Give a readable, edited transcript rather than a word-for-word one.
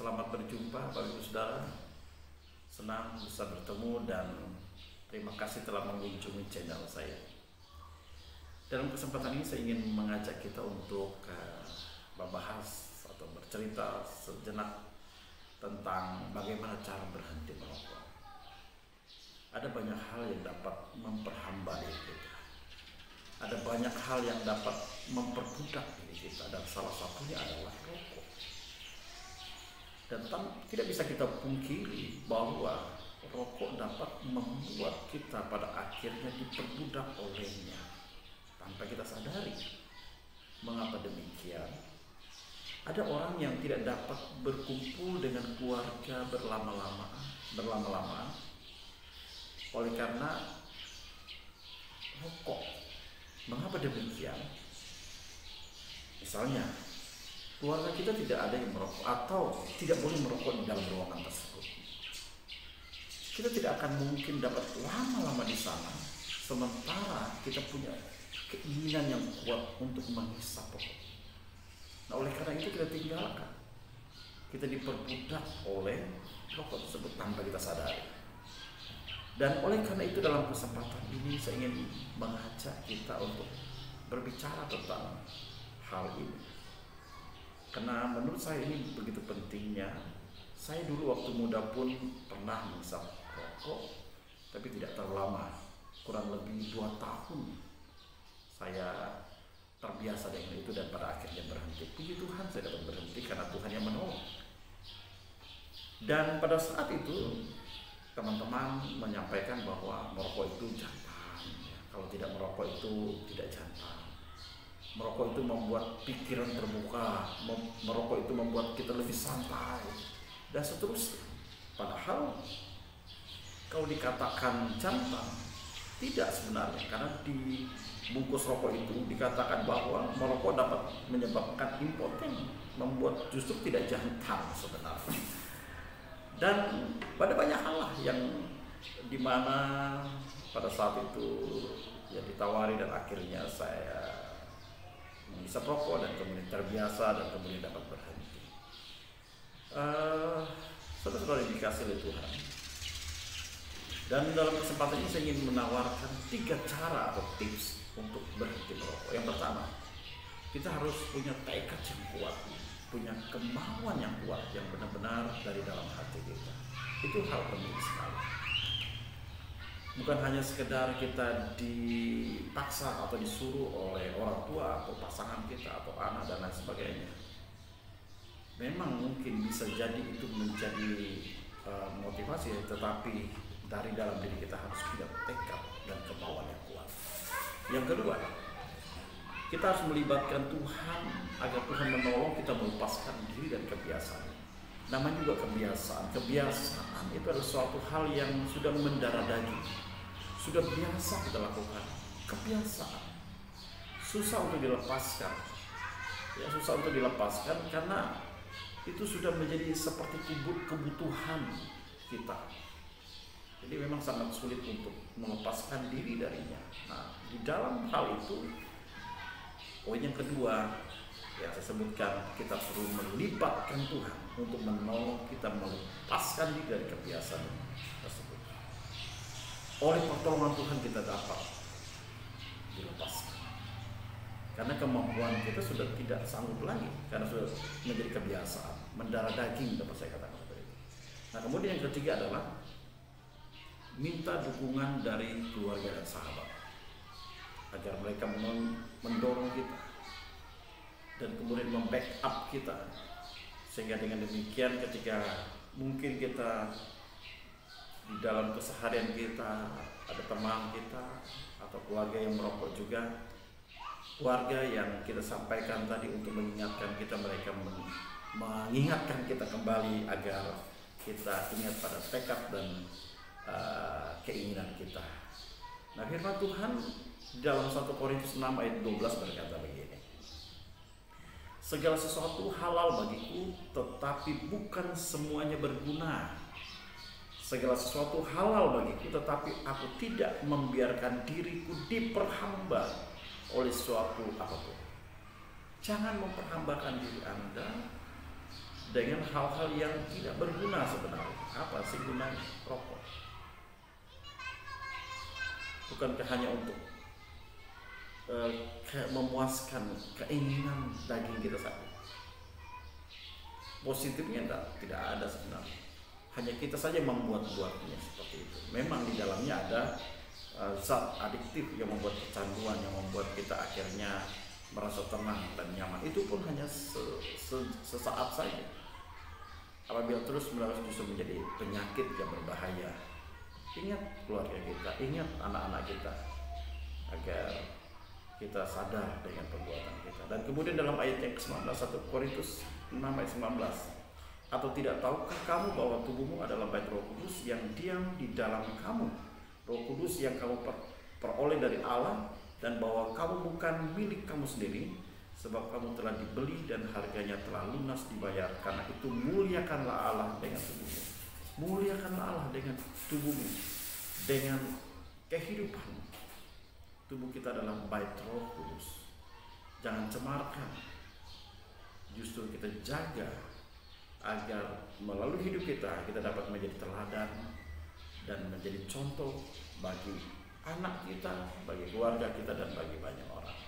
Selamat berjumpa Bapak Ibu Saudara. Senang bisa bertemu dan terima kasih telah mengunjungi channel saya. Dalam kesempatan ini saya ingin mengajak kita untuk membahas atau bercerita sejenak tentang bagaimana cara berhenti merokok. Ada banyak hal yang dapat memperhamba diri kita. Ada banyak hal yang dapat memperbudak diri kita, dan salah satunya adalah rokok. Dan tidak bisa kita pungkiri bahwa rokok dapat membuat kita pada akhirnya diperbudak olehnya tanpa kita sadari. Mengapa demikian? Ada orang yang tidak dapat berkumpul dengan keluarga berlama-lama oleh karena rokok. Mengapa demikian? Misalnya, keluarga kita tidak ada yang merokok atau tidak boleh merokok di dalam ruangan tersebut. Kita tidak akan mungkin dapat lama-lama di sana, sementara kita punya keinginan yang kuat untuk menghisap rokok. Nah, oleh karena itu kita tinggalkan. Kita diperbudak oleh rokok tersebut tanpa kita sadari. Dan oleh karena itu dalam kesempatan ini saya ingin mengajak kita untuk berbicara tentang hal ini. Karena menurut saya ini begitu pentingnya. Saya dulu waktu muda pun pernah menghisap rokok, tapi tidak terlalu lama, kurang lebih 2 tahun saya terbiasa dengan itu dan pada akhirnya berhenti. Puji Tuhan saya dapat berhenti karena Tuhan yang menolong. Dan pada saat itu teman-teman menyampaikan bahwa merokok itu jantan, kalau tidak merokok itu tidak jantan. Merokok itu membuat pikiran terbuka, merokok itu membuat kita lebih santai, dan seterusnya. Padahal kalau dikatakan jantan, tidak sebenarnya, karena di bungkus rokok itu dikatakan bahwa merokok dapat menyebabkan impoten, membuat justru tidak jantan sebenarnya. Dan pada banyak hal lah yang dimana pada saat itu ya ditawari dan akhirnya saya menghisap rokok dan kemudian terbiasa dan kemudian dapat berhenti. Saudara-saudara dikasih oleh Tuhan. Dan dalam kesempatan ini saya ingin menawarkan 3 cara atau tips untuk berhenti merokok. Yang pertama, kita harus punya tekad yang kuat, punya kemauan yang kuat yang benar-benar dari dalam hati kita. Itu hal penting sekali. Bukan hanya sekedar kita dipaksa atau disuruh oleh orang tua atau pasangan kita atau anak dan lain sebagainya. Memang mungkin bisa jadi itu menjadi motivasi, tetapi dari dalam diri kita harus punya tekad dan kemauan yang kuat. Yang kedua, kita harus melibatkan Tuhan agar Tuhan menolong kita melepaskan diri dari kebiasaan. Namanya juga kebiasaan. Kebiasaan itu adalah suatu hal yang sudah mendarah daging, sudah biasa kita lakukan. Kebiasaan susah untuk dilepaskan. Ya, susah untuk dilepaskan karena itu sudah menjadi seperti kebutuhan kita. Jadi memang sangat sulit untuk melepaskan diri darinya. Nah, di dalam hal itu, poin yang kedua yang saya sebutkan, kita perlu melibatkan Tuhan untuk menolong kita melepaskan diri dari kebiasaan tersebut. Oleh pertolongan Tuhan kita dapat dilepaskan. Karena kemampuan kita sudah tidak sanggup lagi, karena sudah menjadi kebiasaan, mendarah daging dapat saya katakan seperti itu. Nah, kemudian yang ketiga adalah minta dukungan dari keluarga dan sahabat agar mereka mendorong kita dan kemudian membackup kita, sehingga dengan demikian ketika mungkin kita di dalam keseharian kita ada teman kita atau keluarga yang merokok juga, keluarga yang kita sampaikan tadi untuk mengingatkan kita, mereka mengingatkan kita kembali agar kita ingat pada tekad dan keinginan kita. Nah, firman Tuhan dalam 1 Korintus 6 ayat 12 berkata begini, segala sesuatu halal bagiku, tetapi bukan semuanya berguna. Segala sesuatu halal bagiku, tetapi aku tidak membiarkan diriku diperhamba oleh suatu apapun. Jangan memperhambakan diri Anda dengan hal-hal yang tidak berguna sebenarnya. Apa sih gunanya rokok? Bukankah hanya untuk memuaskan keinginan daging kita saja? Positifnya tidak ada sebenarnya. Hanya kita saja membuat-buatnya seperti itu. Memang di dalamnya ada zat adiktif yang membuat kecanduan, yang membuat kita akhirnya merasa tenang dan nyaman. Itu pun hanya sesaat saja. Apabila terus-menerus justru menjadi penyakit yang berbahaya. Ingat keluarga kita, ingat anak-anak kita, agar kita sadar dengan perbuatan kita. Dan kemudian dalam ayat yang ke-19, 1 Korintus 6 ayat 19, atau tidak tahukah kamu bahwa tubuhmu adalah bait Roh Kudus yang diam di dalam kamu, Roh Kudus yang kamu peroleh dari Allah, dan bahwa kamu bukan milik kamu sendiri, sebab kamu telah dibeli dan harganya telah lunas dibayar. Karena itu muliakanlah Allah dengan tubuhmu. Muliakanlah Allah dengan tubuhmu, dengan kehidupanmu. Tubuh kita adalah bait Roh Kudus. Jangan cemarkan. Justru kita jaga agar melalui hidup kita dapat menjadi teladan dan menjadi contoh bagi anak kita, bagi keluarga kita, dan bagi banyak orang.